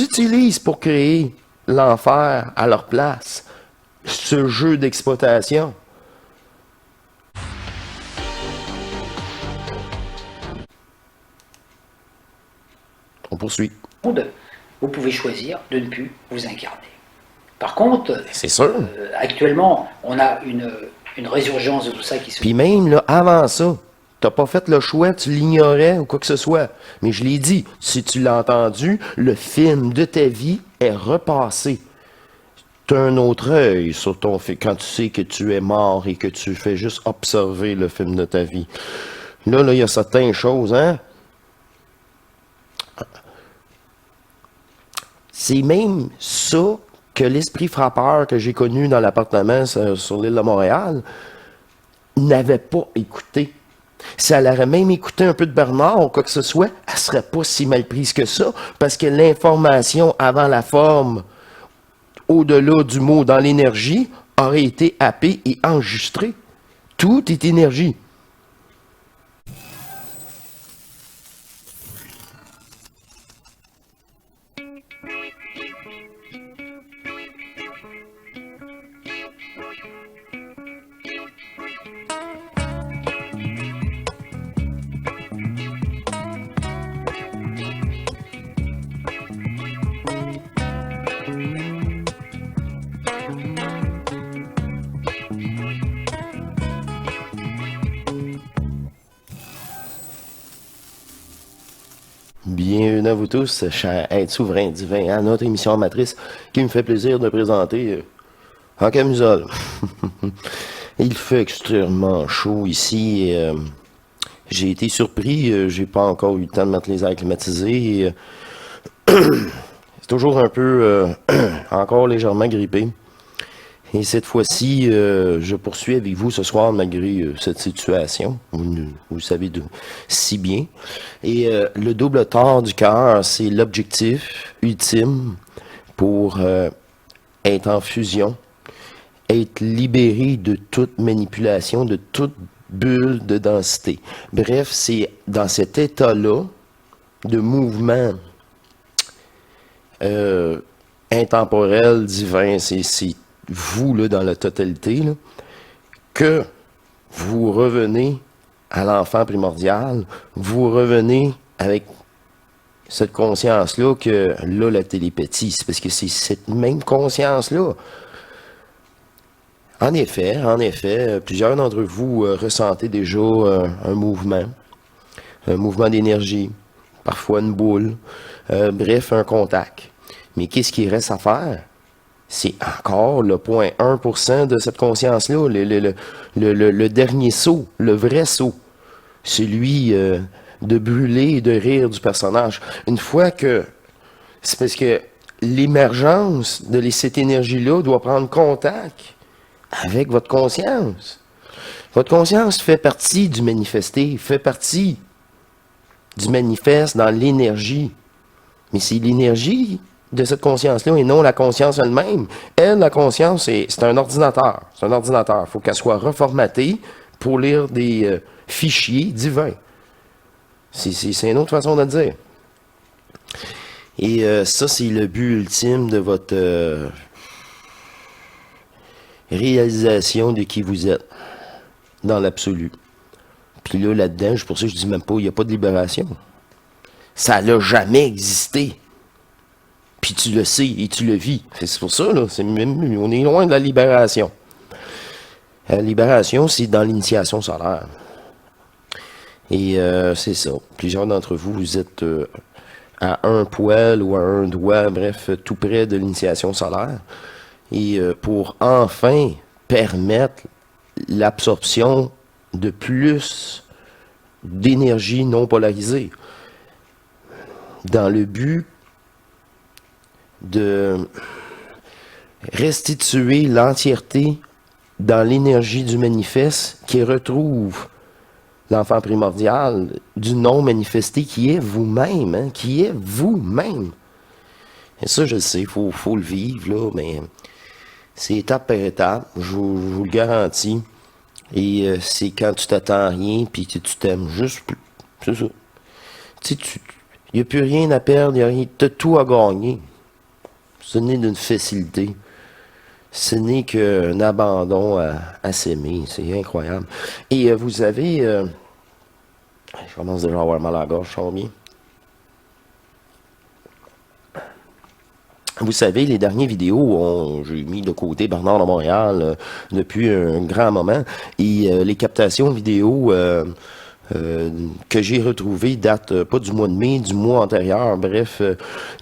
utilisent pour créer l'enfer à leur place. Ce jeu d'exploitation. On poursuit. Vous pouvez choisir de ne plus vous incarner. Par contre, c'est sûr. Actuellement, on a une résurgence de tout ça qui se... Puis même, là, avant ça, t'as pas fait le choix, tu l'ignorais ou quoi que ce soit. Mais je l'ai dit, si tu l'as entendu, le film de ta vie est repassé. Tu as un autre œil sur ton film quand tu sais que tu es mort et que tu fais juste observer le film de ta vie. Là, il y a certaines choses, hein? C'est même ça que l'esprit frappeur que j'ai connu dans l'appartement sur l'île de Montréal n'avait pas écouté. Si elle aurait même écouté un peu de Bernard ou quoi que ce soit, elle serait pas si mal prise que ça, parce que l'information avant la forme, au-delà du mot dans l'énergie, aurait été happée et enregistrée. Tout est énergie. Bienvenue à vous tous, chers êtres souverains divins, à notre émission matrice qui me fait plaisir de présenter en camisole. Il fait extrêmement chaud ici et j'ai été surpris, j'ai pas encore eu le temps de mettre les airs climatisés. C'est toujours un peu, encore légèrement grippé. Et cette fois-ci, je poursuis avec vous ce soir malgré cette situation, vous le savez si bien. Et le double tort du cœur, c'est l'objectif ultime pour être en fusion, être libéré de toute manipulation, de toute bulle de densité. Bref, c'est dans cet état-là de mouvement intemporel, divin, c'est vous, là, dans la totalité, là, que vous revenez à l'enfant primordial, vous revenez avec cette conscience-là que, là, la télépathie, c'est parce que c'est cette même conscience-là. En effet, plusieurs d'entre vous ressentez déjà un mouvement d'énergie, parfois une boule, bref, un contact. Mais qu'est-ce qui reste à faire? C'est encore le 0,1% de cette conscience-là, le dernier saut, le vrai saut. Celui de brûler et de rire du personnage. Une fois que... C'est parce que l'émergence de cette énergie-là doit prendre contact avec votre conscience. Votre conscience fait partie du manifesté, fait partie du manifeste dans l'énergie. Mais c'est l'énergie de cette conscience-là et non la conscience elle-même. Elle, la conscience, c'est un ordinateur. C'est un ordinateur. Il faut qu'elle soit reformatée pour lire des fichiers divins. C'est une autre façon de le dire. Et ça, c'est le but ultime de votre réalisation de qui vous êtes dans l'absolu. Puis là-dedans, pour ça, je dis même pas, il n'y a pas de libération. Ça n'a jamais existé. Puis tu le sais et tu le vis. C'est pour ça, là, on est loin de la libération. La libération, c'est dans l'initiation solaire. Et c'est ça. Plusieurs d'entre vous, vous êtes à un poil ou à un doigt, bref, tout près de l'initiation solaire. Et pour enfin permettre l'absorption de plus d'énergie non polarisée. Dans le but de restituer l'entièreté dans l'énergie du manifeste qui retrouve l'enfant primordial du non manifesté qui est vous-même, hein, qui est vous-même. Et ça, je le sais, faut le vivre, là, mais c'est étape par étape, je vous le garantis. Et c'est quand tu t'attends à rien, puis tu t'aimes juste plus. C'est ça. Tu sais, il n'y a plus rien à perdre, tu as tout à gagner. Ce n'est d'une facilité. Ce n'est qu'un abandon à s'aimer. C'est incroyable. Et vous avez... je commence déjà à avoir mal à la gorge, je sens bien. Vous savez, les dernières vidéos, j'ai mis de côté Bernard de Montréal depuis un grand moment. Et les captations vidéo que j'ai retrouvées datent pas du mois de mai, du mois antérieur. Bref,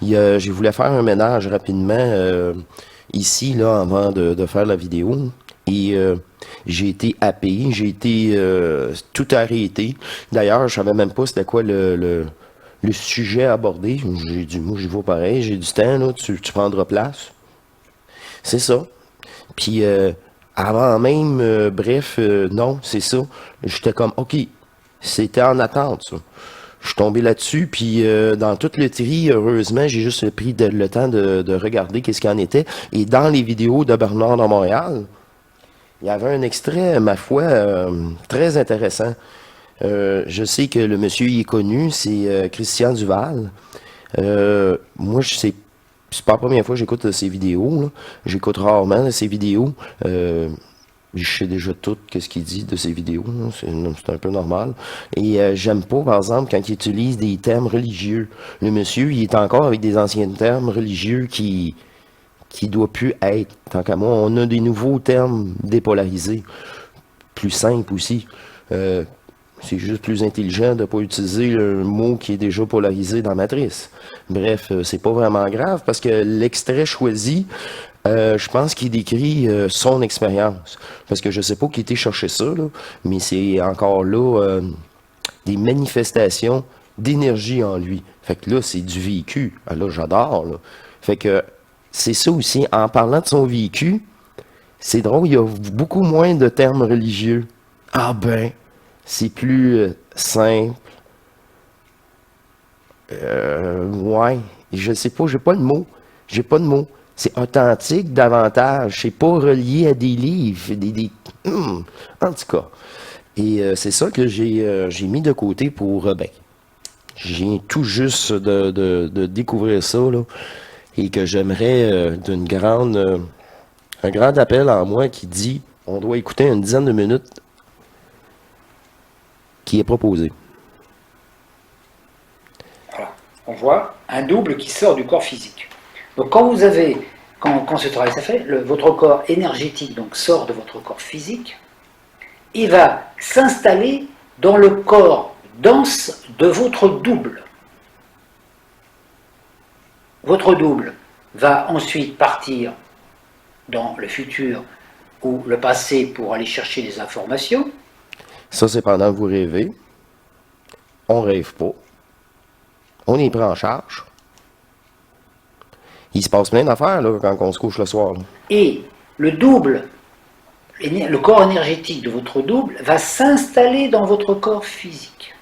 j'ai voulu faire un ménage rapidement ici, là, avant de faire la vidéo. Et j'ai été happé, j'ai été tout arrêté. D'ailleurs, je savais même pas c'était quoi le sujet abordé. J'ai dit, moi, j'y vais pareil, j'ai du temps, là, tu prendras place. C'est ça. Puis, avant même, bref, non, c'est ça. J'étais comme, OK, c'était en attente, ça. Je suis tombé là-dessus, puis dans toute le tri, heureusement, j'ai juste pris le temps de regarder qu'est-ce qu'il en était. Et dans les vidéos de Bernard de Montréal, il y avait un extrait, ma foi, très intéressant. Je sais que le monsieur y est connu, c'est Christian Duval. Moi, c'est pas la première fois que j'écoute ses vidéos, là. J'écoute rarement ses vidéos. Je sais déjà tout ce qu'il dit de ses vidéos, là. C'est un peu normal. Et j'aime pas, par exemple, quand il utilise des termes religieux. Le monsieur, il est encore avec des anciens termes religieux qui doit plus être. Tant qu'à moi, on a des nouveaux termes dépolarisés, plus simples aussi. C'est juste plus intelligent de ne pas utiliser un mot qui est déjà polarisé dans Matrice. Bref, c'est pas vraiment grave parce que l'extrait choisi, je pense qu'il décrit son expérience. Parce que je sais pas qui était chercher ça, là, mais c'est encore là des manifestations d'énergie en lui. Fait que là, c'est du vécu. Ah, là, j'adore, là. Fait que c'est ça aussi, en parlant de son vécu, c'est drôle, il y a beaucoup moins de termes religieux. Ah ben, c'est plus simple. Ouais, je sais pas, j'ai pas le mot. J'ai pas de mot. C'est authentique davantage. C'est pas relié à des livres. En tout cas. Et c'est ça que j'ai mis de côté pour... ben, je viens tout juste de découvrir ça, là. Et que j'aimerais un grand appel en moi qui dit on doit écouter une dizaine de minutes qui est proposé. Voilà. On voit un double qui sort du corps physique. Donc quand ce travail s'est fait, votre corps énergétique donc sort de votre corps physique, il va s'installer dans le corps dense de votre double. Votre double va ensuite partir dans le futur ou le passé pour aller chercher des informations. Ça, c'est pendant que vous rêvez. On rêve pas. On y prend en charge. Il se passe plein d'affaires là, quand on se couche le soir. Là. Et le double, le corps énergétique de votre double va s'installer dans votre corps physique.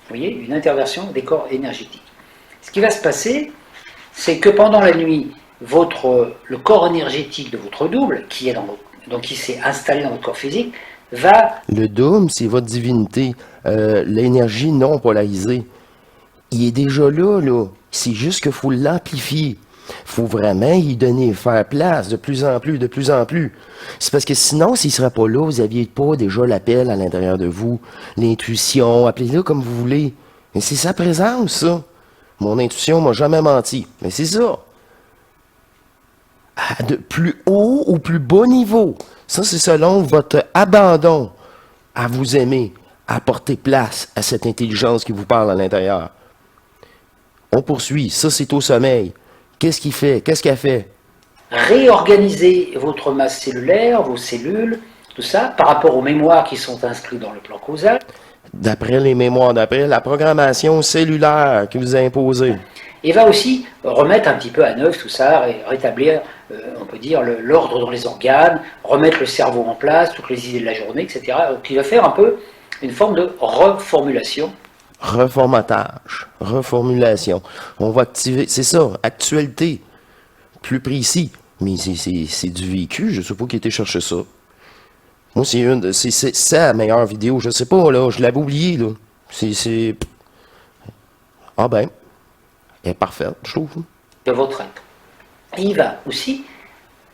Vous voyez, une interversion des corps énergétiques. Ce qui va se passer, c'est que pendant la nuit, le corps énergétique de votre double, qui s'est installé dans votre corps physique, va... Le double, c'est votre divinité, l'énergie non polarisée. Il est déjà là, là. C'est juste qu'il faut l'amplifier. Il faut vraiment y faire place de plus en plus, de plus en plus. C'est parce que sinon, s'il ne serait pas là, vous n'aviez pas déjà l'appel à l'intérieur de vous, l'intuition, appelez-le comme vous voulez. Mais c'est sa présence, ça. Mon intuition m'a jamais menti. Mais c'est ça. De plus haut ou plus bas niveau. Ça, c'est selon votre abandon à vous aimer, à porter place à cette intelligence qui vous parle à l'intérieur. On poursuit. Ça, c'est au sommeil. Qu'est-ce qu'il fait? Qu'est-ce qu'elle fait? Réorganiser votre masse cellulaire, vos cellules, tout ça, par rapport aux mémoires qui sont inscrites dans le plan causal. D'après les mémoires, d'après la programmation cellulaire que vous a imposée. Et va aussi remettre un petit peu à neuf tout ça, rétablir, on peut dire, l'ordre dans les organes, remettre le cerveau en place, toutes les idées de la journée, etc. Donc il va faire un peu une forme de reformulation. Reformatage, reformulation. On va activer, c'est ça, actualité, plus précis. Mais c'est du vécu, je ne sais pas qui était chercher ça. Moi, c'est sa meilleure vidéo, je sais pas, là, je l'avais oublié, là. Ah ben, elle est parfaite, je trouve. De votre être. Et il va aussi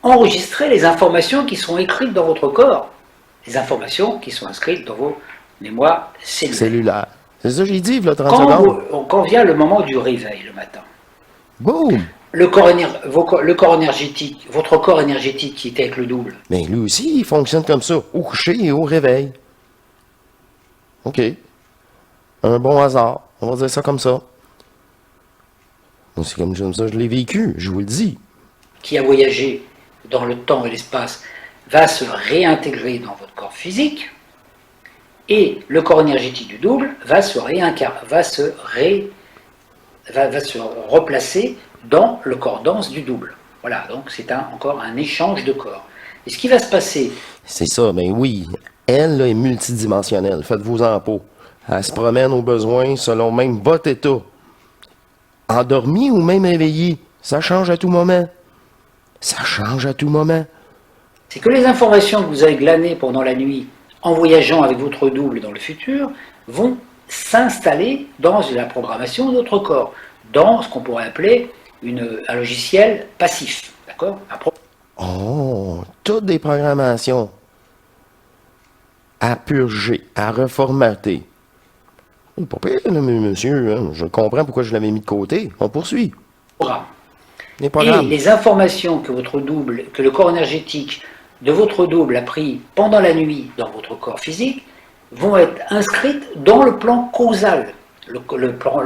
enregistrer les informations qui sont écrites dans votre corps, les informations qui sont inscrites dans vos mémoires cellulaires. Cellulaire. C'est ça que j'ai dit, il y a 30 secondes. Quand vient le moment du réveil le matin, Boum! le corps énergétique, votre corps énergétique qui était avec le double, Mais lui aussi, il fonctionne comme ça, au coucher et au réveil. OK. Un bon hasard. On va dire ça comme ça. Moi, c'est comme ça que je l'ai vécu, je vous le dis. qui a voyagé dans le temps et l'espace, va se réintégrer dans votre corps physique, et le corps énergétique du double va se replacer dans le corps dense du double. Voilà, donc c'est encore un échange de corps. Et ce qui va se passer... C'est ça, mais oui. Elle là, est multidimensionnelle. Faites-vous-en pas. Elle se promène au besoin selon même votre état. Endormi ou même éveillé, ça change à tout moment. Ça change à tout moment. C'est que les informations que vous avez glanées pendant la nuit en voyageant avec votre double dans le futur vont s'installer dans la programmation de votre corps, dans ce qu'on pourrait appeler un logiciel passif. D'accord ? Oh, toutes des programmations à purger, à reformater. Pas pire, là, monsieur. Hein. Je comprends pourquoi je l'avais mis de côté. On poursuit. Les Et programmes. les informations que que le corps énergétique de votre double a pris pendant la nuit dans votre corps physique, vont être inscrites dans le plan causal, le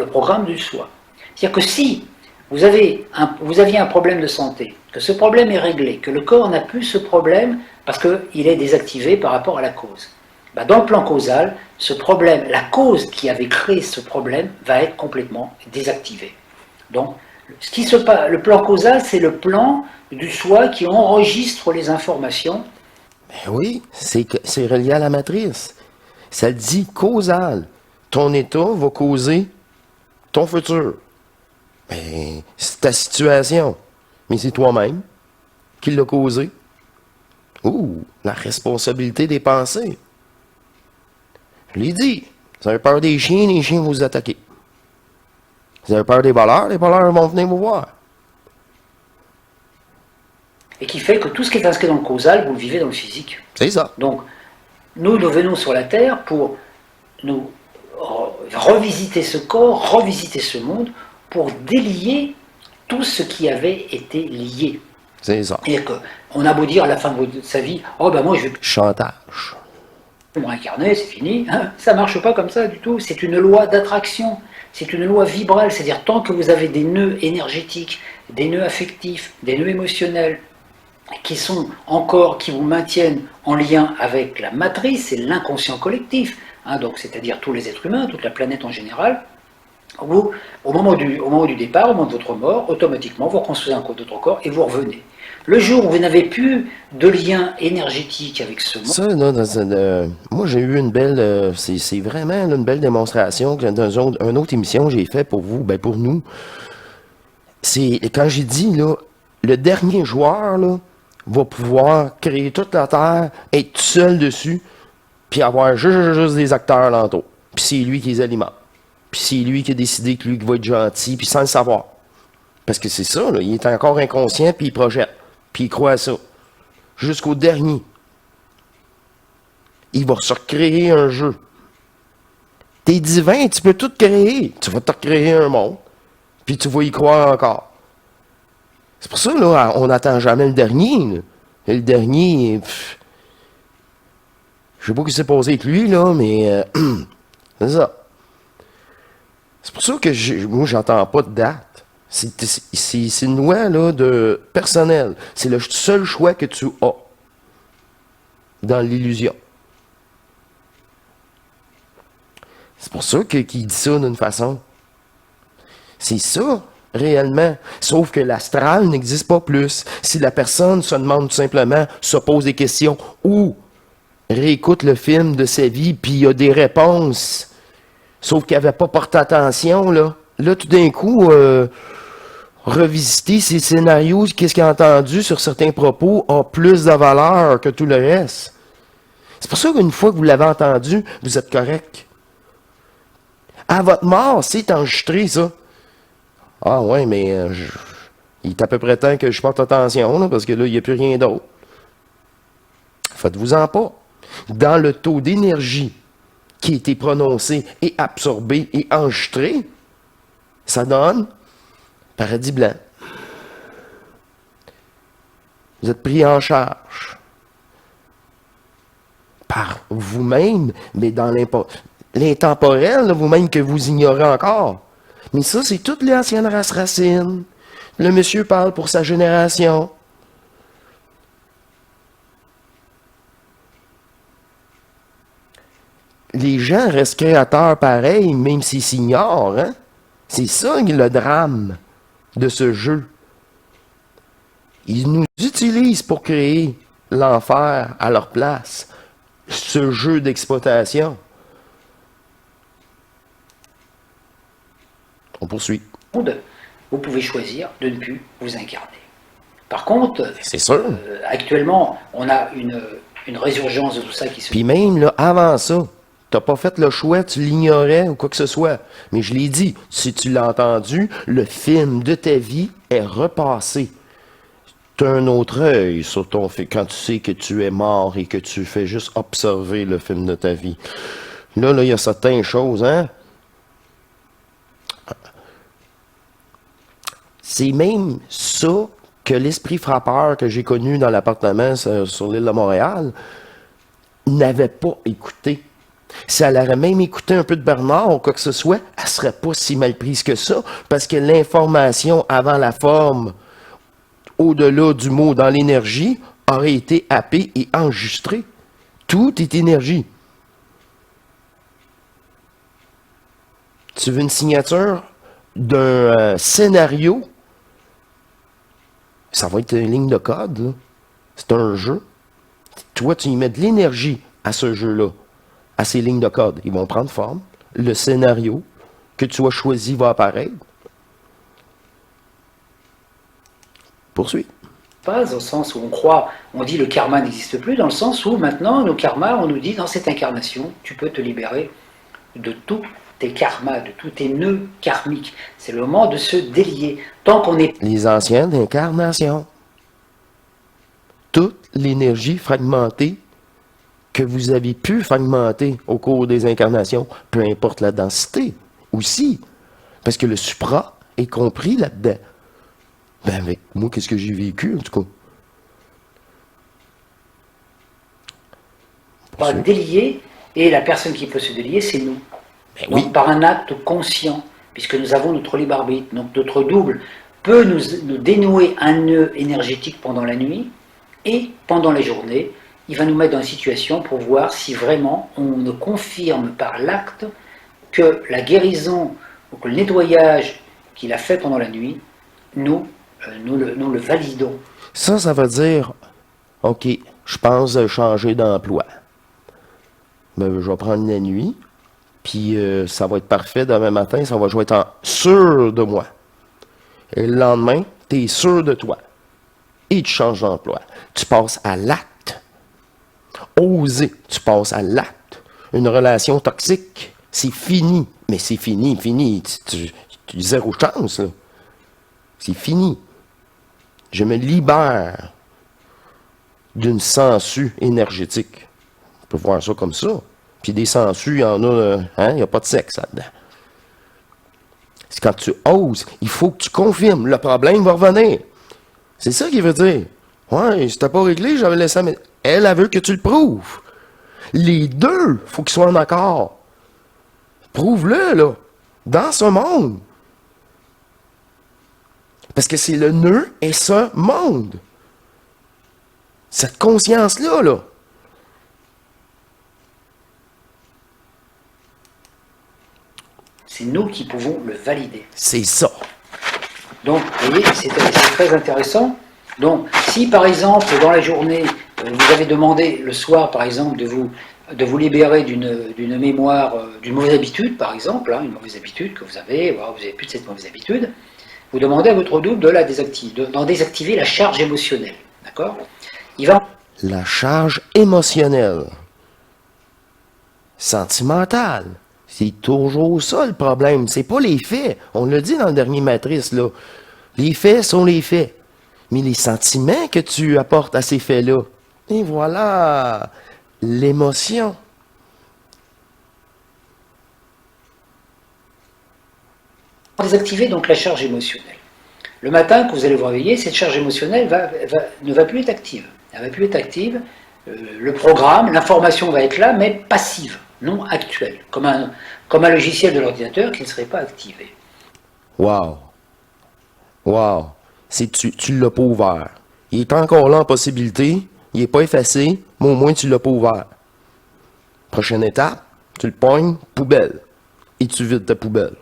programme du soi. C'est-à-dire que si vous aviez un problème de santé, que ce problème est réglé, que le corps n'a plus ce problème parce qu'il est désactivé par rapport à la cause, dans le plan causal, ce problème, la cause qui avait créé ce problème va être complètement désactivée. Donc, ce qui se passe, le plan causal, c'est le plan du soi qui enregistre les informations. Ben oui, c'est relié à la matrice. Ça dit causal. Ton état va causer ton futur. Ben, c'est ta situation. Mais c'est toi-même qui l'a causé. Ouh, la responsabilité des pensées. Je l'ai dit. Vous avez peur des chiens, les chiens vont vous attaquer. Vous avez peur des voleurs, les voleurs vont venir vous voir. Et qui fait que tout ce qui est inscrit dans le causal, vous le vivez dans le physique. C'est ça. Donc, nous venons sur la Terre pour nous revisiter ce corps, revisiter ce monde, pour délier tout ce qui avait été lié. C'est ça. C'est-à-dire qu'on a beau dire à la fin de sa vie, oh ben moi je vais Chantage. me réincarner, c'est fini. Ça ne marche pas comme ça du tout. C'est une loi d'attraction, c'est une loi vibrale. C'est-à-dire tant que vous avez des nœuds énergétiques, des nœuds affectifs, des nœuds émotionnels, qui vous maintiennent en lien avec la matrice et l'inconscient collectif, donc c'est-à-dire tous les êtres humains, toute la planète en général, vous, au moment du départ, au moment de votre mort, automatiquement vous reconstruisez un autre corps et vous revenez. Le jour où vous n'avez plus de lien énergétique avec ce monde... Ça, là, moi j'ai eu une belle... c'est vraiment là, une belle démonstration que dans une autre émission que j'ai fait pour vous, ben pour nous. C'est quand j'ai dit, là, le dernier joueur, là, va pouvoir créer toute la Terre, être tout seul dessus, puis avoir juste des acteurs alentour. Puis c'est lui qui les alimente. Puis c'est lui qui a décidé que lui qui va être gentil, puis sans le savoir. Parce que c'est ça, là, il est encore inconscient, puis il projette. Puis il croit à ça. Jusqu'au dernier. Il va se recréer un jeu. T'es divin, tu peux tout créer. Tu vas te recréer un monde, puis tu vas y croire encore. C'est pour ça, là, on n'attend jamais le dernier. Là. Et le dernier, je sais pas ce qui s'est passé avec lui, là, mais c'est ça. C'est pour ça que moi, j'entends pas de date. C'est une loi là, de personnel. C'est le seul choix que tu as dans l'illusion. C'est pour ça qu'il dit ça d'une façon. C'est ça. Réellement. Sauf que l'astral n'existe pas plus. Si la personne se demande tout simplement, se pose des questions ou réécoute le film de sa vie, puis il y a des réponses, sauf qu'il n'avait pas porté attention, là. Là, tout d'un coup, revisiter ces scénarios, qu'est-ce qu'il a entendu sur certains propos, a plus de valeur que tout le reste. C'est pour ça qu'une fois que vous l'avez entendu, vous êtes correct. À votre mort, c'est enregistré, ça. Ah ouais, mais Il est à peu près temps que je porte attention, là, parce que là, il n'y a plus rien d'autre. Faites-vous-en pas. Dans le taux d'énergie qui a été prononcé et absorbé et enregistré, ça donne paradis blanc. Vous êtes pris en charge par vous-même, mais dans l'intemporel, là, vous-même que vous ignorez encore. Mais ça, c'est toute l'ancienne race racine. Le monsieur parle pour sa génération. Les gens restent créateurs pareils, même s'ils s'ignorent. Hein? C'est ça le drame de ce jeu. Ils nous utilisent pour créer l'enfer à leur place. Ce jeu d'exploitation. On poursuit. Vous pouvez choisir de ne plus vous incarner. Par contre, c'est sûr. Actuellement, on a une résurgence de tout ça qui se... Puis même, là, avant ça, t'as pas fait le choix, tu l'ignorais ou quoi que ce soit. Mais je l'ai dit, si tu l'as entendu, le film de ta vie est repassé. Tu as un autre œil sur ton film quand tu sais que tu es mort et que tu fais juste observer le film de ta vie. Là, il y a certaines choses, hein. C'est même ça que l'esprit frappeur que j'ai connu dans l'appartement sur l'île de Montréal n'avait pas écouté. Si elle aurait même écouté un peu de Bernard ou quoi que ce soit, elle serait pas si mal prise que ça, parce que l'information avant la forme, au-delà du mot dans l'énergie, aurait été happée et enregistrée. Tout est énergie. Tu veux une signature d'un scénario? Ça va être une ligne de code, là. C'est un jeu. Toi, tu y mets de l'énergie à ce jeu-là, à ces lignes de code. Ils vont prendre forme. Le scénario que tu as choisi va apparaître. Poursuis. Pas au sens où on croit, on dit le karma n'existe plus, dans le sens où maintenant, nos karmas, on nous dit dans cette incarnation, tu peux te libérer de tous tes karmas, de tous tes nœuds karmiques. C'est le moment de se délier. Tant qu'on est... Les anciennes incarnations. Toute l'énergie fragmentée que vous avez pu fragmenter au cours des incarnations, peu importe la densité, aussi. Parce que le supra est compris là-dedans. Ben avec moi, qu'est-ce que j'ai vécu, en tout cas? Pas délier, et la personne qui peut se délier, c'est nous. Ben Donc, oui. par un acte conscient, puisque nous avons notre libre arbitre. Donc notre double peut nous dénouer un nœud énergétique pendant la nuit, et pendant la journée, il va nous mettre dans une situation pour voir si vraiment on ne confirme par l'acte que la guérison ou que le nettoyage qu'il a fait pendant la nuit, nous le validons. Ça veut dire, OK, je pense changer d'emploi. Ben, je vais prendre la nuit, puis ça va être parfait demain matin, je vais être sûr de moi. Et le lendemain, tu es sûr de toi. Et tu changes d'emploi. Tu passes à l'acte. Oser, tu passes à l'acte. Une relation toxique, c'est fini. Mais c'est fini. Tu zéro chance, là. C'est fini. Je me libère d'une sangsue énergétique. On peut voir ça comme ça. Puis des sangsues, il y en a, hein, il n'y a pas de sexe là-dedans. C'est quand tu oses, il faut que tu confirmes. Le problème va revenir. C'est ça qu'il veut dire. Ouais, c'était pas réglé, j'avais laissé... Elle veut que tu le prouves. Les deux, il faut qu'ils soient en accord. Prouve-le, là. Dans ce monde. Parce que c'est le nœud et ce monde. Cette conscience-là, là. C'est nous qui pouvons le valider. C'est ça. Donc, vous voyez, c'est très intéressant. Donc, si par exemple, dans la journée, vous avez demandé le soir, par exemple, de vous libérer d'une mémoire, d'une mauvaise habitude, par exemple, hein, une mauvaise habitude que vous avez plus de cette mauvaise habitude, vous demandez à votre double de la désactiver, d'en désactiver la charge émotionnelle. D'accord ? Il va... La charge émotionnelle. Sentimentale. C'est toujours ça le problème. C'est pas les faits. On l'a dit dans le dernier Matrice, là. Les faits sont les faits. Mais les sentiments que tu apportes à ces faits-là, et voilà, l'émotion. Désactiver donc la charge émotionnelle. Le matin, quand vous allez vous réveiller, cette charge émotionnelle ne va plus être active. Elle va plus être active. Le programme, l'information va être là, mais passive, non actuelle, comme un logiciel de l'ordinateur qui ne serait pas activé. Wow. Wow. Tu l'as pas ouvert. Il est encore là en possibilité. Il n'est pas effacé, mais au moins tu l'as pas ouvert. Prochaine étape, tu le pognes, poubelle. Et tu vides ta poubelle.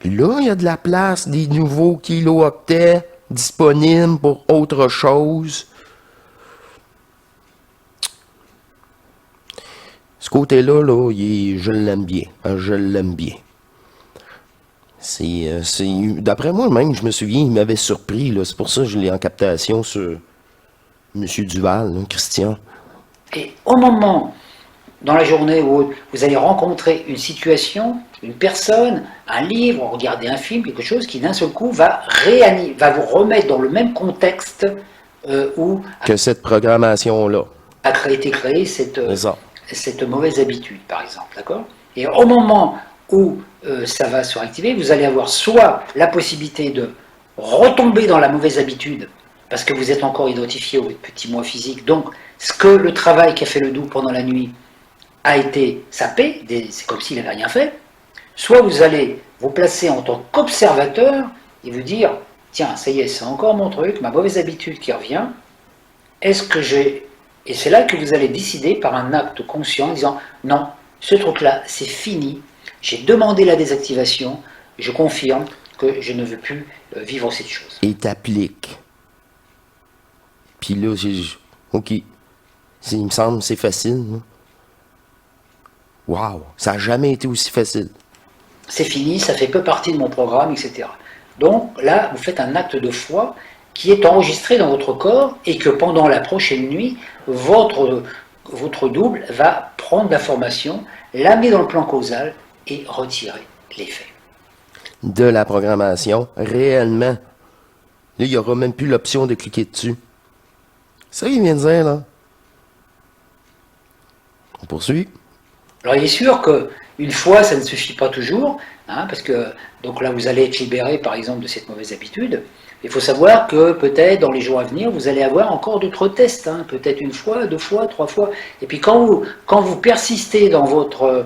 Là, il y a de la place, des nouveaux kilo-octets disponibles pour autre chose. Ce côté-là, là, je l'aime bien. Je l'aime bien. D'après moi, même, je me souviens, il m'avait surpris. Là. C'est pour ça que je l'ai en captation sur M. Duval, là, Christian. Et au moment, dans la journée où vous allez rencontrer une situation, une personne, un livre, regarder un film, quelque chose qui d'un seul coup va vous remettre dans le même contexte où que cette programmation-là a été créée cette mauvaise habitude, par exemple, d'accord? Et au moment où ça va se réactiver, vous allez avoir soit la possibilité de retomber dans la mauvaise habitude, parce que vous êtes encore identifié au petit moi physique, donc ce que le travail qu'a fait le doux pendant la nuit a été sapé, c'est comme s'il n'avait rien fait, soit vous allez vous placer en tant qu'observateur et vous dire, tiens, ça y est, c'est encore mon truc, ma mauvaise habitude qui revient, est-ce que j'ai... Et c'est là que vous allez décider par un acte conscient en disant, non, ce truc-là, c'est fini, j'ai demandé la désactivation, je confirme que je ne veux plus vivre cette chose. Et t'appliques. Puis là, OK. Il me semble que c'est facile. Wow, ça n'a jamais été aussi facile. C'est fini, ça fait peu partie de mon programme, etc. Donc là, vous faites un acte de foi qui est enregistré dans votre corps et que pendant la prochaine nuit, votre double va prendre l'information, l'amener dans le plan causal et retirer l'effet. De la programmation, réellement. Là, il n'y aura même plus l'option de cliquer dessus. Ça, il vient de dire, là. On poursuit. Alors, il est sûr qu'une fois, ça ne suffit pas toujours, parce que donc là, vous allez être libéré, par exemple, de cette mauvaise habitude. Il faut savoir que peut-être dans les jours à venir, vous allez avoir encore d'autres tests, peut-être une fois, 2 fois, 3 fois. Et puis quand vous persistez dans votre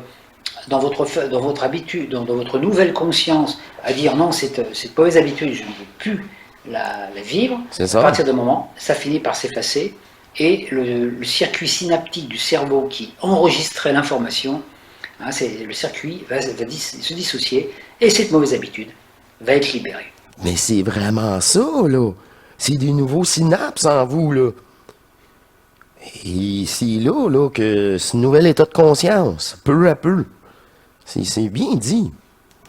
habitude, dans votre nouvelle conscience, à dire non, cette mauvaise habitude, je ne veux plus la vivre, à partir de moment, ça finit par s'effacer. Et le circuit synaptique du cerveau qui enregistrait l'information, le circuit va se dissocier et cette mauvaise habitude va être libérée. Mais c'est vraiment ça, là. C'est des nouveaux synapses en vous, là. Et c'est là que ce nouvel état de conscience, peu à peu. C'est bien dit.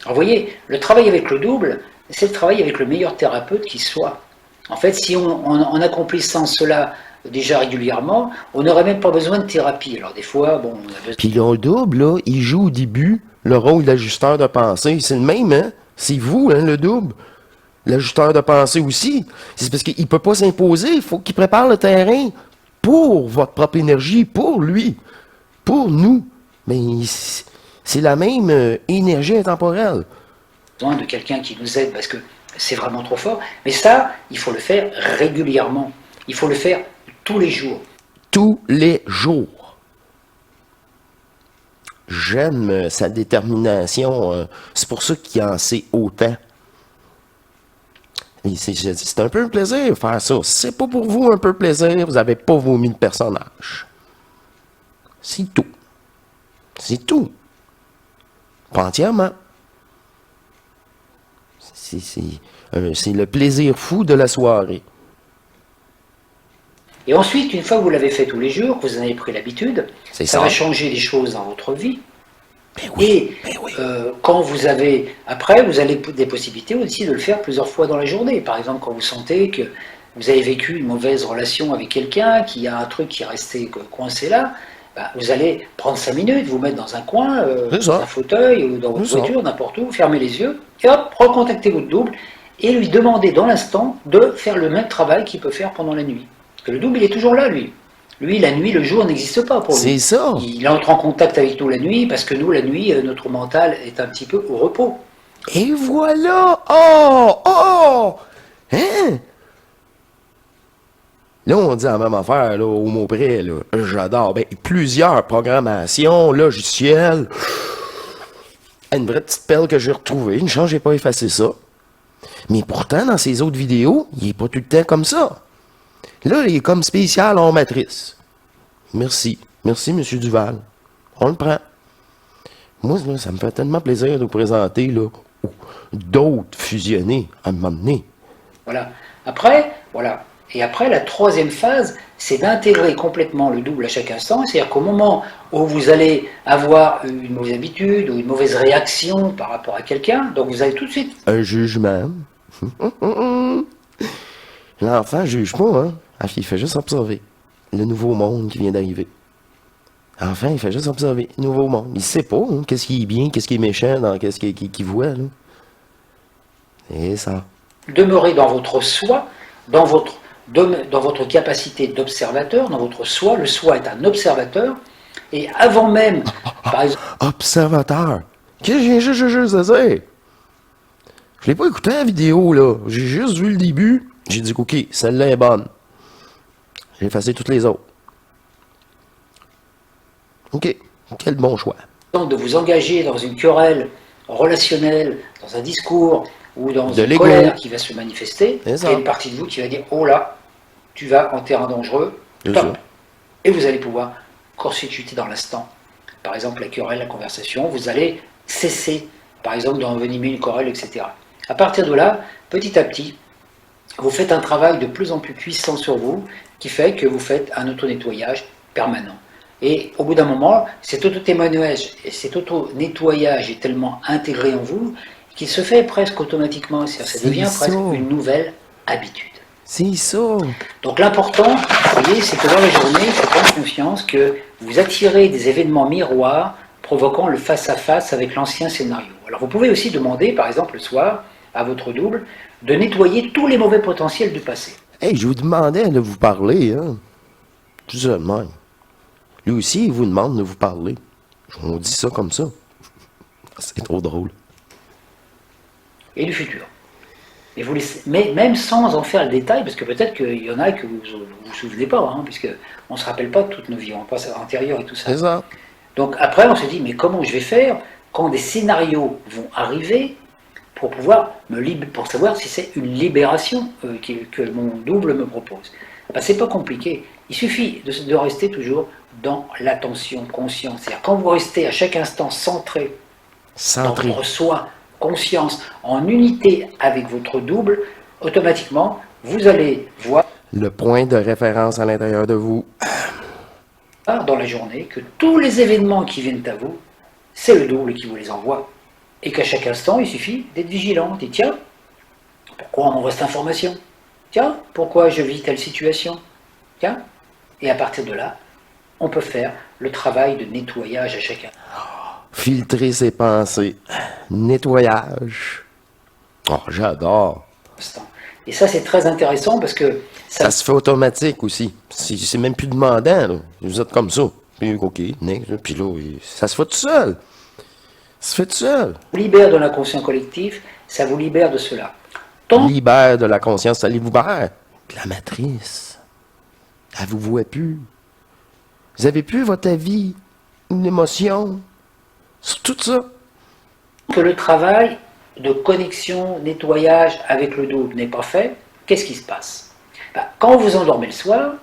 Alors, vous voyez, le travail avec le double, c'est le travail avec le meilleur thérapeute qui soit. En fait, si on accomplissant cela déjà régulièrement, on n'aurait même pas besoin de thérapie. Alors des fois, bon, on a besoin... Puis le double, là, il joue au début le rôle d'ajusteur de pensée. C'est le même, hein? C'est vous, hein, le double. L'ajusteur de pensée aussi. C'est parce qu'il ne peut pas s'imposer. Il faut qu'il prépare le terrain pour votre propre énergie, pour lui, pour nous. Mais c'est la même énergie intemporelle. Besoin de quelqu'un qui nous aide parce que c'est vraiment trop fort. Mais ça, il faut le faire régulièrement. Il faut le faire tous les jours. Tous les jours. J'aime sa détermination. C'est pour ça qu'il en sait autant. C'est un peu un plaisir de faire ça. Si c'est pas pour vous un peu plaisir, vous n'avez pas vomi le personnage. C'est tout. C'est tout. Pas entièrement. C'est le plaisir fou de la soirée. Et ensuite, une fois que vous l'avez fait tous les jours, que vous en avez pris l'habitude, ça va changer des choses dans votre vie. Et quand vous avez, après, vous avez des possibilités aussi de le faire plusieurs fois dans la journée. Par exemple, quand vous sentez que vous avez vécu une mauvaise relation avec quelqu'un, qu'il y a un truc qui est resté coincé là, vous allez prendre 5 minutes, vous mettre dans un coin, dans un fauteuil ou dans votre voiture, n'importe où, fermer les yeux, et hop, recontacter votre double, et lui demander dans l'instant de faire le même travail qu'il peut faire pendant la nuit. Parce que le double, il est toujours là, lui. Lui, la nuit, le jour n'existe pas pour lui. C'est ça. Il entre en contact avec nous la nuit, parce que nous, la nuit, notre mental est un petit peu au repos. Et voilà! Oh! Oh! Hein? Là, on dit la même affaire, là, au mot près, là. J'adore. Ben, plusieurs programmations, logiciels. Une vraie petite pelle que j'ai retrouvée. Une chance, j'ai pas effacé ça. Mais pourtant, dans ses autres vidéos, il est pas tout le temps comme ça. Là, il est comme spécial en matrice. Merci. Merci, M. Duval. On le prend. Moi, là, ça me fait tellement plaisir de vous présenter, là, d'autres fusionnés à un moment donné. Voilà. Après, voilà. Et après, la troisième phase, c'est d'intégrer complètement le double à chaque instant. C'est-à-dire qu'au moment où vous allez avoir une mauvaise habitude ou une mauvaise réaction par rapport à quelqu'un, donc vous allez tout de suite... Un jugement. L'enfant juge pas, hein? Il fait juste observer le nouveau monde qui vient d'arriver. L'enfant, il fait juste observer le nouveau monde. Il sait pas, hein, qu'est-ce qui est bien, qu'est-ce qui est méchant dans qu'est-ce qu'il voit, là. Et ça. Demeurer dans votre soi, dans votre capacité d'observateur, dans votre soi. Le soi est un observateur. Et avant même, par exemple... Observateur. Qu'est-ce que j'ai juste à dire? Je l'ai pas écouté la vidéo, là. J'ai juste vu le début. J'ai dit, OK, celle-là est bonne. J'ai effacé toutes les autres. OK. Quel bon choix. de vous engager dans une querelle relationnelle, dans un discours ou dans De une l'ego. colère qui va se manifester, il C'est y ça. a une partie de vous qui va dire « Oh là, tu vas en terrain dangereux, C'est stop ça. » Et vous allez pouvoir court-circuiter dans l'instant. Par exemple, la querelle, la conversation, vous allez cesser, par exemple, d'envenimer une querelle, etc. À partir de là, petit à petit, vous faites un travail de plus en plus puissant sur vous, qui fait que vous faites un auto-nettoyage permanent. Et au bout d'un moment, cet auto-témoignage et cet auto-nettoyage est tellement intégré en vous qu'il se fait presque automatiquement. Ça C'est devient ça. presque une nouvelle habitude. C'est ça. Donc l'important, vous voyez, c'est que dans la journée, il faut prendre conscience que vous attirez des événements miroirs provoquant le face-à-face avec l'ancien scénario. Alors vous pouvez aussi demander, par exemple le soir, à votre double, de nettoyer tous les mauvais potentiels du passé. Hey, je vous demandais de vous parler, hein. Tout ça de même. Lui aussi, il vous demande de vous parler. On dit ça comme ça. C'est trop drôle. Et du futur. Et vous laissez, mais même sans en faire le détail, parce que peut-être qu'il y en a que vous ne vous souvenez pas, hein, puisque on ne se rappelle pas de toutes nos vies, on passe à l'intérieur et tout ça. C'est ça. Donc après, on se dit, mais comment je vais faire quand des scénarios vont arriver pour pouvoir pour savoir si c'est une libération que mon double me propose. Ben, c'est pas compliqué. Il suffit de rester toujours dans l'attention consciente. C'est-à-dire quand vous restez à chaque instant centré dans Centré. votre soi, conscience, en unité avec votre double, automatiquement, vous allez voir Le point de référence à l'intérieur de vous. dans la journée que tous les événements qui viennent à vous, c'est le double qui vous les envoie. Et qu'à chaque instant, il suffit d'être vigilant. Dit, tiens, pourquoi on m'envoie cette information? Tiens, pourquoi je vis telle situation? Tiens. Et à partir de là, on peut faire le travail de nettoyage à chacun. Filtrer ses pensées. Nettoyage. Oh, j'adore. Et ça, c'est très intéressant parce que Ça se fait automatique aussi. C'est même plus demandant, là. Vous êtes comme ça. Puis, OK, next, puis là, ça se fait tout seul. Ça se fait tout seul. vous libère de l'inconscient collectif, ça vous libère de cela. Tant Libère de la conscience, ça libère de la matrice. Elle vous voit plus. Vous avez plus votre avis, une émotion. C'est tout ça. que le travail de connexion, nettoyage avec le double n'est pas fait, qu'est-ce qui se passe? Ben, quand vous endormez le soir,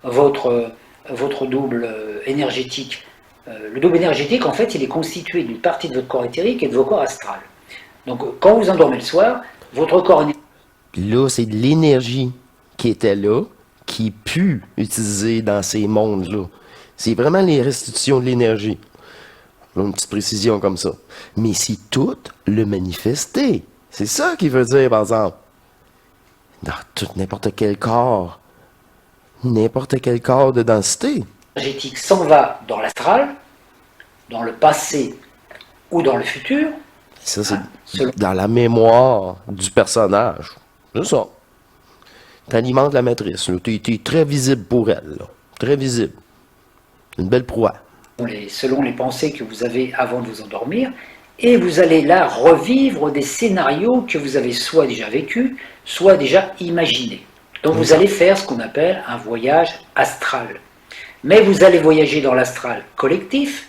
votre double énergétique, le double énergétique, en fait, il est constitué d'une partie de votre corps éthérique et de vos corps astrales. Donc, quand vous endormez le soir, votre corps énergétique, Là, c'est de l'énergie qui était là, qui est pu utiliser dans ces mondes-là. C'est vraiment les restitutions de l'énergie. Là, une petite précision comme ça. Mais c'est tout le manifesté. C'est ça qu'il veut dire, par exemple. Dans n'importe quel corps. N'importe quel corps de densité. s'en va dans l'astral, dans le passé ou dans le futur, Ça, c'est hein, selon dans la mémoire du personnage. C'est ça. T'alimentes la matrice. T'es très visible pour elle. Là. Très visible. Une belle proie. selon les pensées que vous avez avant de vous endormir, et vous allez là revivre des scénarios que vous avez soit déjà vécus, soit déjà imaginés. Donc vous allez faire ce qu'on appelle un voyage astral. Mais vous allez voyager dans l'astral collectif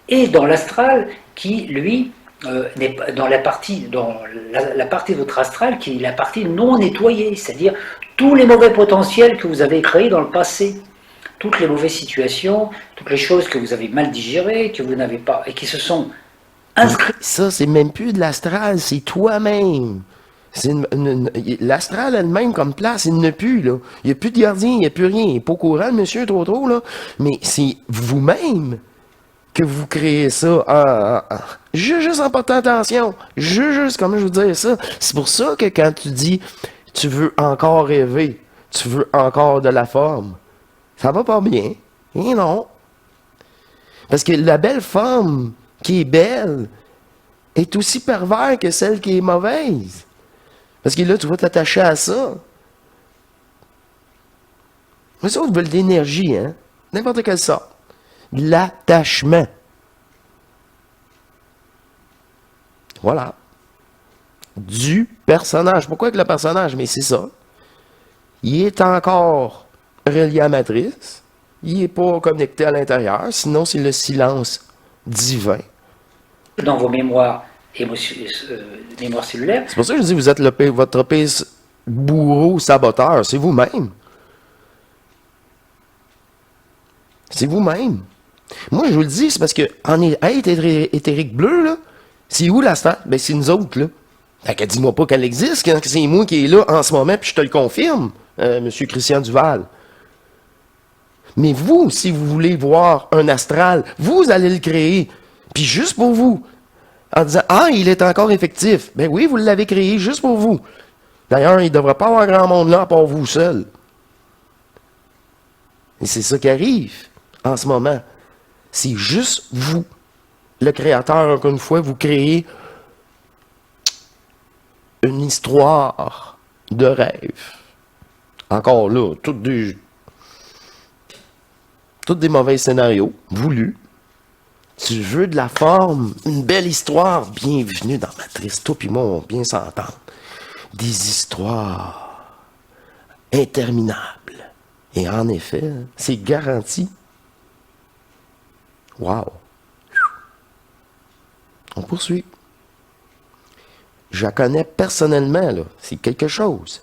et dans l'astral qui, lui, n'est pas dans la partie de votre astral qui est la partie non nettoyée, c'est-à-dire tous les mauvais potentiels que vous avez créés dans le passé, toutes les mauvaises situations, toutes les choses que vous avez mal digérées, que vous n'avez pas, et qui se sont inscrites. Ça, c'est même plus de l'astral, c'est toi-même. L'astral elle-même comme place, il ne plus, là. Il n'y a plus de gardien, il n'y a plus rien. Il n'est pas au courant, le monsieur, trop, là. Mais c'est vous-même que vous créez ça juste en portant attention. Juste, comment je veux dire ça? C'est pour ça que quand tu dis tu veux encore rêver, tu veux encore de la forme, ça va pas bien. Et non. Parce que la belle femme qui est belle est aussi pervers que celle qui est mauvaise. Parce que là, tu vas t'attacher à ça. Mais ça, on veut de l'énergie, hein? N'importe quelle sorte. L'attachement. Voilà. Du personnage. Pourquoi que le personnage? Mais c'est ça. Il est encore relié à la matrice. Il n'est pas connecté à l'intérieur. Sinon, c'est le silence divin. Dans vos mémoires, mémoires cellulaires. C'est pour ça que je dis, vous êtes votre pire bourreau saboteur. C'est vous-même. C'est vous-même. Moi, je vous le dis, c'est parce que en être éthérique bleu, là, c'est où la star? Ben, c'est nous autres, là. Fait que dis-moi pas qu'elle existe, quand c'est moi qui est là en ce moment, puis je te le confirme, Monsieur Christian Duval. Mais vous, si vous voulez voir un astral, vous allez le créer. Puis juste pour vous. En disant, ah, il est encore effectif. Ben oui, vous l'avez créé juste pour vous. D'ailleurs, il ne devrait pas avoir grand monde là à part vous seul. Et c'est ça qui arrive en ce moment. C'est juste vous. Le créateur, encore une fois, vous créez une histoire de rêve. Encore là, toutes des mauvais scénarios, voulus. Tu veux de la forme, une belle histoire, bienvenue dans Matrice. Toi puis moi, on va bien s'entendre. Des histoires interminables. Et en effet, c'est garanti. Wow. On poursuit. Je la connais personnellement, là. C'est quelque chose.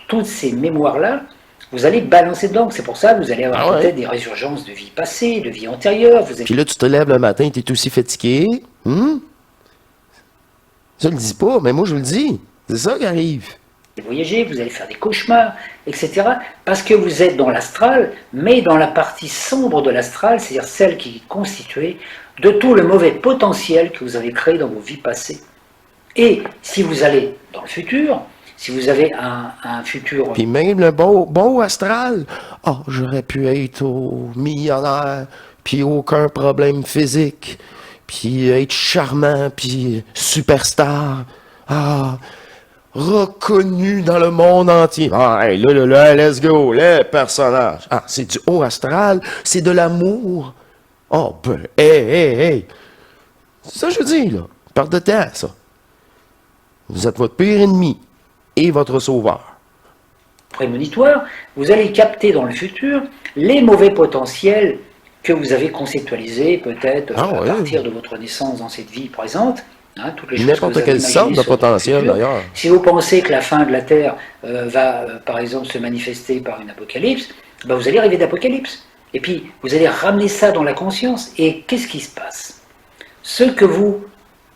Toutes ces mémoires-là, vous allez balancer dedans. C'est pour ça que vous allez avoir peut-être des résurgences de vie passée, de vie antérieure. Puis là, tu te lèves le matin, tu es aussi fatigué. Je le dis pas, mais moi, je le dis. C'est ça qui arrive. Voyager, vous allez faire des cauchemars, etc. Parce que vous êtes dans l'astral, mais dans la partie sombre de l'astral, c'est-à-dire celle qui est constituée de tout le mauvais potentiel que vous avez créé dans vos vies passées. Et si vous allez dans le futur, si vous avez un futur... Puis même le beau astral, oh, j'aurais pu être millionnaire, puis aucun problème physique, puis être charmant, puis superstar, reconnu dans le monde entier. Ah, hey, là, let's go, les personnages. Ah, c'est du haut astral, c'est de l'amour. Oh, ben, hey. C'est ça que je dis, là. Perte de temps, ça. Vous êtes votre pire ennemi et votre sauveur. Prémonitoire, vous allez capter dans le futur les mauvais potentiels que vous avez conceptualisés, peut-être à partir de votre naissance dans cette vie présente. Hein, toutes les choses n'importe quelle sorte de potentiel, d'ailleurs. Si vous pensez que la fin de la Terre va, par exemple, se manifester par une apocalypse, ben vous allez rêver d'apocalypse. Et puis, vous allez ramener ça dans la conscience. Et qu'est-ce qui se passe? Ce que vous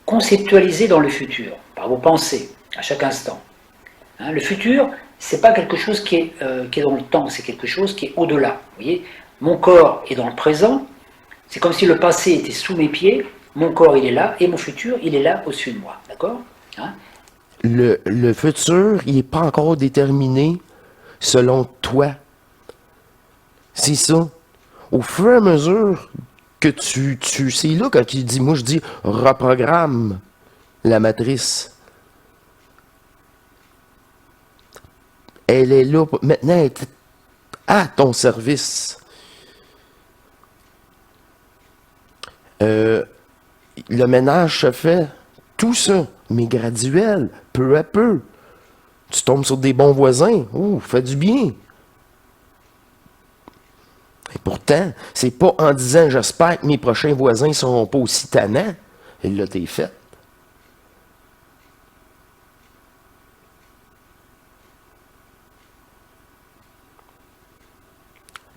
conceptualisez dans le futur, par vos pensées, à chaque instant. Hein, le futur, c'est pas quelque chose qui est dans le temps, c'est quelque chose qui est au-delà. Vous voyez, mon corps est dans le présent, c'est comme si le passé était sous mes pieds, mon corps il est là, et mon futur il est là au-dessus de moi. D'accord, hein? Le futur, il n'est pas encore déterminé selon toi. C'est ça. Au fur et à mesure que c'est là quand il dit, moi je dis reprogramme la matrice. Elle est là, maintenant elle est à ton service. Le ménage se fait, tout ça, mais graduel, peu à peu. Tu tombes sur des bons voisins, fait du bien. Et pourtant, c'est pas en disant j'espère que mes prochains voisins ne seront pas aussi tannants. Et là, t'es fait.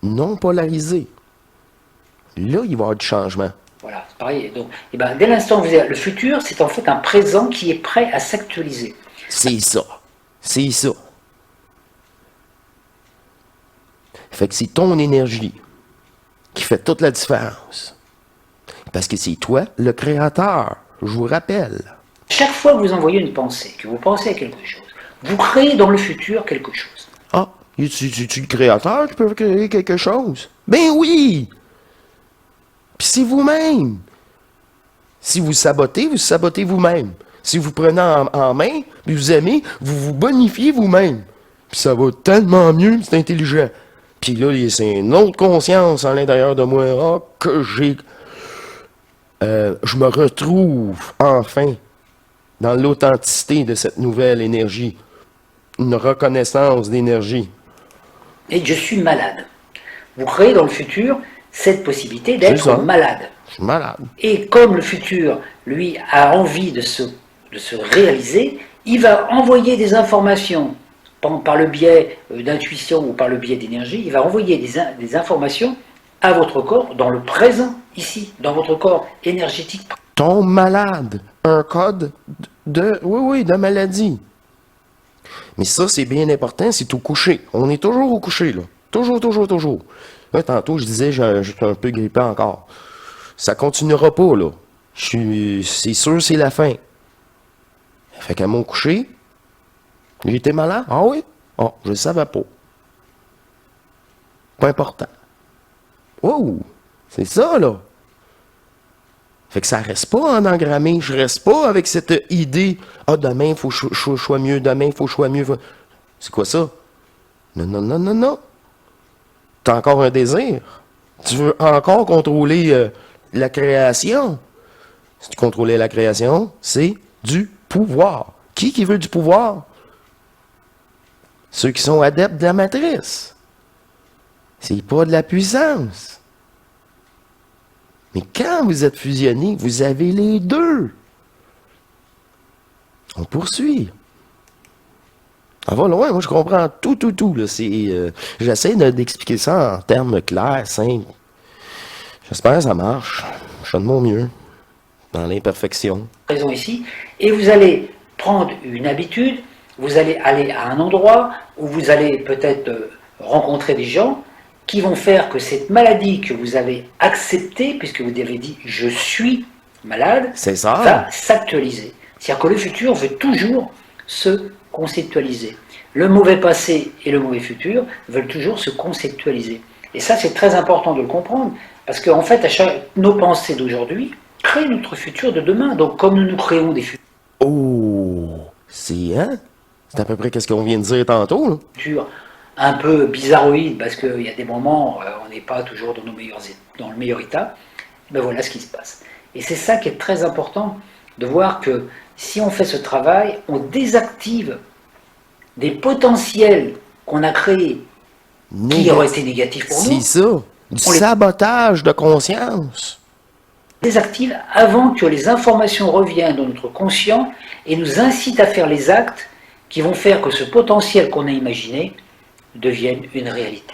Non polarisé. Là, il va y avoir du changement. Voilà, c'est pareil. Donc, dès l'instant où vous avez le futur, c'est en fait un présent qui est prêt à s'actualiser. C'est ça. C'est ça. Fait que c'est ton énergie qui fait toute la différence. Parce que c'est toi, le créateur, je vous rappelle. Chaque fois que vous envoyez une pensée, que vous pensez à quelque chose, vous créez dans le futur quelque chose. Ah, tu le créateur qui peut créer quelque chose? Ben oui! Puis c'est vous-même. Si vous sabotez vous-même. Si vous prenez en main, puis vous aimez, vous vous bonifiez vous-même. Puis ça va tellement mieux, c'est intelligent. Puis là, c'est une autre conscience à l'intérieur de moi. Ah, que j'ai... je me retrouve enfin dans l'authenticité de cette nouvelle énergie. Une reconnaissance d'énergie. Et je suis malade. Vous créez dans le futur cette possibilité d'être malade. Je suis malade. Et comme le futur, lui, a envie de se réaliser, il va envoyer des informations par le biais d'intuition ou par le biais d'énergie, il va envoyer des informations à votre corps dans le présent, ici, dans votre corps énergétique. Tombe malade, un code de maladie. Mais ça, c'est bien important, c'est au coucher. On est toujours au coucher, là. Toujours. Là, tantôt, je disais, j'étais un peu grippé encore. Ça continuera pas, là. C'est sûr, c'est la fin. Fait qu'à mon coucher, j'étais malade. Ah oui? Ah, je le savais pas. Pas important. Oh! C'est ça, là. Fait que ça reste pas en engrammé. Je reste pas avec cette idée. Ah, demain, il faut que je sois mieux. Demain, il faut que je sois mieux. C'est quoi ça? Non. T'as encore un désir. Tu veux encore contrôler la création. Si tu contrôlais la création, c'est du pouvoir. Qui veut du pouvoir? Ceux qui sont adeptes de la matrice. C'est pas de la puissance. Mais quand vous êtes fusionné, vous avez les deux. On poursuit. On va loin, moi je comprends tout. Là. J'essaie d'expliquer ça en termes clairs, simples. J'espère que ça marche. Je fais de mon mieux. Dans l'imperfection. Raison ici. Et vous allez prendre une habitude, vous allez aller à un endroit où vous allez peut-être rencontrer des gens qui vont faire que cette maladie que vous avez acceptée, puisque vous avez dit « je suis malade », va s'actualiser. C'est-à-dire que le futur veut toujours se conceptualiser. Le mauvais passé et le mauvais futur veulent toujours se conceptualiser. Et ça, c'est très important de le comprendre, parce qu'en fait, nos pensées d'aujourd'hui créent notre futur de demain. Donc, comme nous créons des futurs... Oh! C'est à peu près ce qu'on vient de dire tantôt, là. Futur un peu bizarroïde, parce qu'il y a des moments, on n'est pas toujours dans le meilleur état. Ben voilà ce qui se passe. Et c'est ça qui est très important, de voir que si on fait ce travail, on désactive des potentiels qu'on a créés qui auraient été négatifs pour nous. C'est ça, du sabotage de conscience. Désactive avant que les informations reviennent dans notre conscient et nous incitent à faire les actes qui vont faire que ce potentiel qu'on a imaginé devienne une réalité.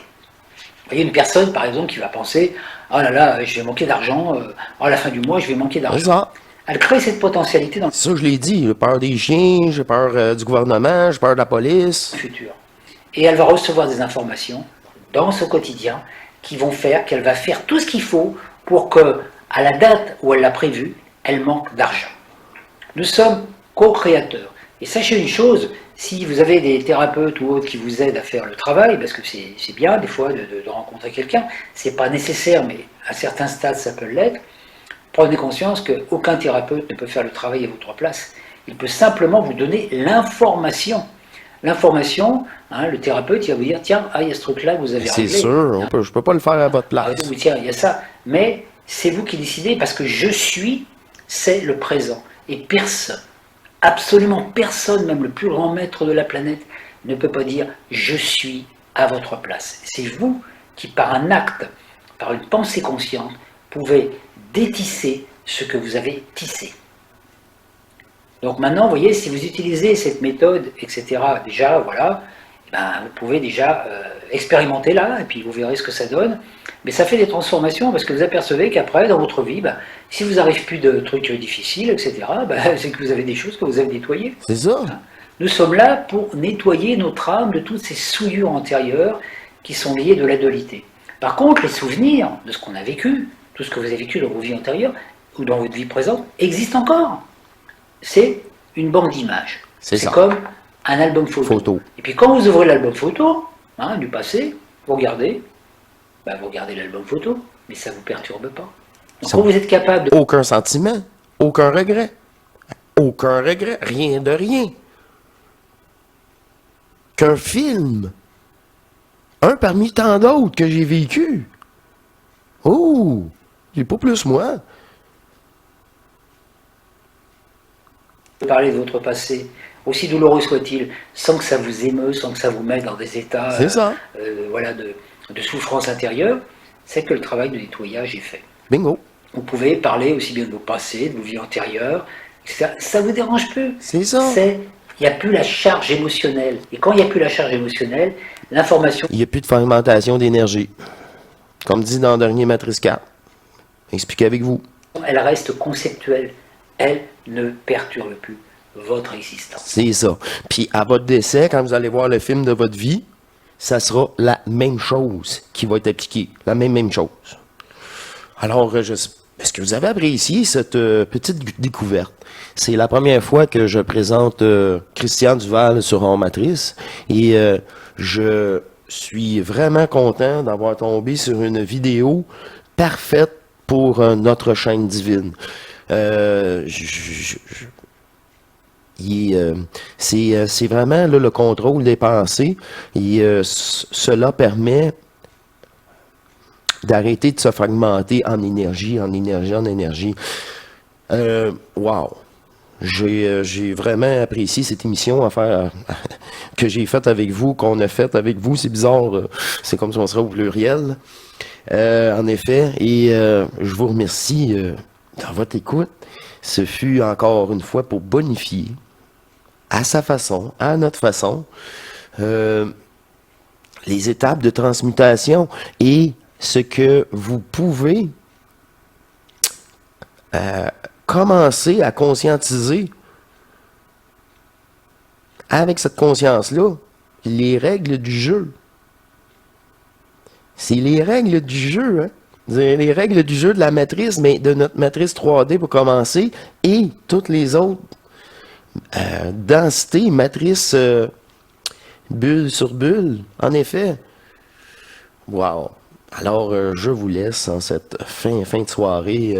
Vous voyez une personne, par exemple, qui va penser « Oh là là, je vais manquer d'argent, à la fin du mois, je vais manquer d'argent. » Elle crée cette potentialité dans le ça, je l'ai dit, j'ai peur des chiens, j'ai peur du gouvernement, j'ai peur de la police. Futur. Et elle va recevoir des informations dans ce quotidien qui vont faire qu'elle va faire tout ce qu'il faut pour que, à la date où elle l'a prévu, elle manque d'argent. Nous sommes co-créateurs. Et sachez une chose, si vous avez des thérapeutes ou autres qui vous aident à faire le travail, parce que c'est bien des fois de rencontrer quelqu'un, c'est pas nécessaire, mais à certains stades ça peut l'être, prenez conscience qu'aucun thérapeute ne peut faire le travail à votre place. Il peut simplement vous donner l'information. L'information, hein, le thérapeute, il va vous dire, tiens, il y a ce truc-là que vous avez C'est réglé. sûr, je ne peux pas le faire à votre place. Ou tiens, il y a ça. Mais c'est vous qui décidez, parce que je suis, c'est le présent. Et personne, absolument personne, même le plus grand maître de la planète, ne peut pas dire je suis à votre place. C'est vous qui, par un acte, par une pensée consciente, pouvez détisser ce que vous avez tissé. Donc maintenant, vous voyez, si vous utilisez cette méthode, etc., déjà, voilà, vous pouvez déjà expérimenter là, et puis vous verrez ce que ça donne. Mais ça fait des transformations, parce que vous apercevez qu'après, dans votre vie, si vous n'arrivez plus de trucs difficiles, etc., c'est que vous avez des choses que vous avez nettoyées. C'est ça. Nous sommes là pour nettoyer notre âme de toutes ces souillures antérieures qui sont liées de la dualité. Par contre, les souvenirs de ce qu'on a vécu, tout ce que vous avez vécu dans vos vies antérieures, ou dans votre vie présente, existent encore. C'est une banque d'images. C'est comme un album photo. Et puis quand vous ouvrez l'album photo, du passé, vous regardez l'album photo, mais ça ne vous perturbe pas. Donc quand vous êtes capable de... Aucun sentiment, aucun regret, rien de rien. Qu'un film, un parmi tant d'autres que j'ai vécu. Oh, j'ai pas plus moi. Parler de votre passé, aussi douloureux soit-il, sans que ça vous émeut, sans que ça vous mette dans des états de souffrance intérieure, c'est que le travail de nettoyage est fait. Bingo. Vous pouvez parler aussi bien de vos passés, de vos vies antérieures, etc. Ça ne vous dérange plus. C'est ça. Il n'y a plus la charge émotionnelle. Et quand il n'y a plus la charge émotionnelle, l'information... Il n'y a plus de fragmentation d'énergie. Comme dit dans le dernier Matrice 4. Expliquez avec vous. Elle reste conceptuelle. Elle ne perturbe plus votre existence. C'est ça. Puis à votre décès, quand vous allez voir le film de votre vie, ça sera la même chose qui va être appliquée. La même chose. Alors, est-ce que vous avez apprécié cette petite découverte? C'est la première fois que je présente Christian Duval sur Hors Matrice. Et je suis vraiment content d'avoir tombé sur une vidéo parfaite pour notre chaîne divine. C'est vraiment là, le contrôle des pensées et cela permet d'arrêter de se fragmenter en énergie. Wow! J'ai vraiment apprécié cette émission que j'ai faite avec vous, qu'on a faite avec vous. C'est bizarre, c'est comme si on serait au pluriel. En effet, et je vous remercie dans votre écoute. Ce fut encore une fois pour bonifier à sa façon, à notre façon, les étapes de transmutation et ce que vous pouvez commencer à conscientiser avec cette conscience-là, les règles du jeu. C'est les règles du jeu, hein? Les règles du jeu de la matrice, mais de notre matrice 3D pour commencer, et toutes les autres densités, matrices bulle sur bulle, en effet. Wow! Alors, je vous laisse en cette fin de soirée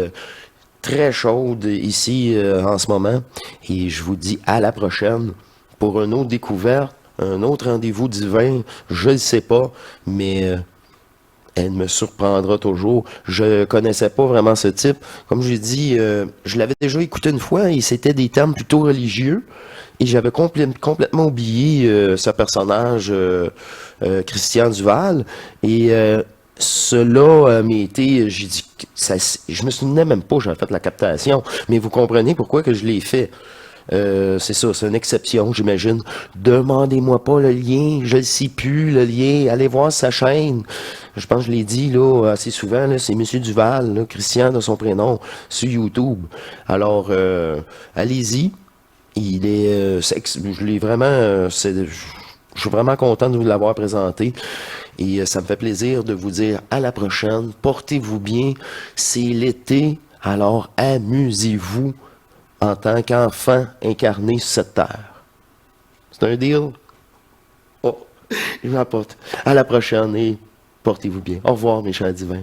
très chaude ici en ce moment, et je vous dis à la prochaine pour une autre découverte, un autre rendez-vous divin, je ne sais pas, mais... elle me surprendra toujours. Je connaissais pas vraiment ce type. Comme je l'ai dit, je l'avais déjà écouté une fois et c'était des termes plutôt religieux. Et j'avais complètement oublié ce personnage, Christian Duval. Et cela m'a été... J'ai dit, je me souvenais même pas que j'avais fait la captation. Mais vous comprenez pourquoi que je l'ai fait. C'est ça, c'est une exception, j'imagine. Demandez-moi pas le lien, je ne sais plus le lien. Allez voir sa chaîne. Je pense que je l'ai dit là assez souvent, là, c'est Monsieur Duval, là, Christian de son prénom, sur YouTube. Alors, allez-y. Il est, je l'ai vraiment, je suis vraiment content de vous l'avoir présenté. Et ça me fait plaisir de vous dire à la prochaine. Portez-vous bien. C'est l'été, alors amusez-vous en tant qu'enfant incarné sur cette terre. C'est un deal? Oh, je m'apporte. À la prochaine et portez-vous bien. Au revoir, mes chers divins.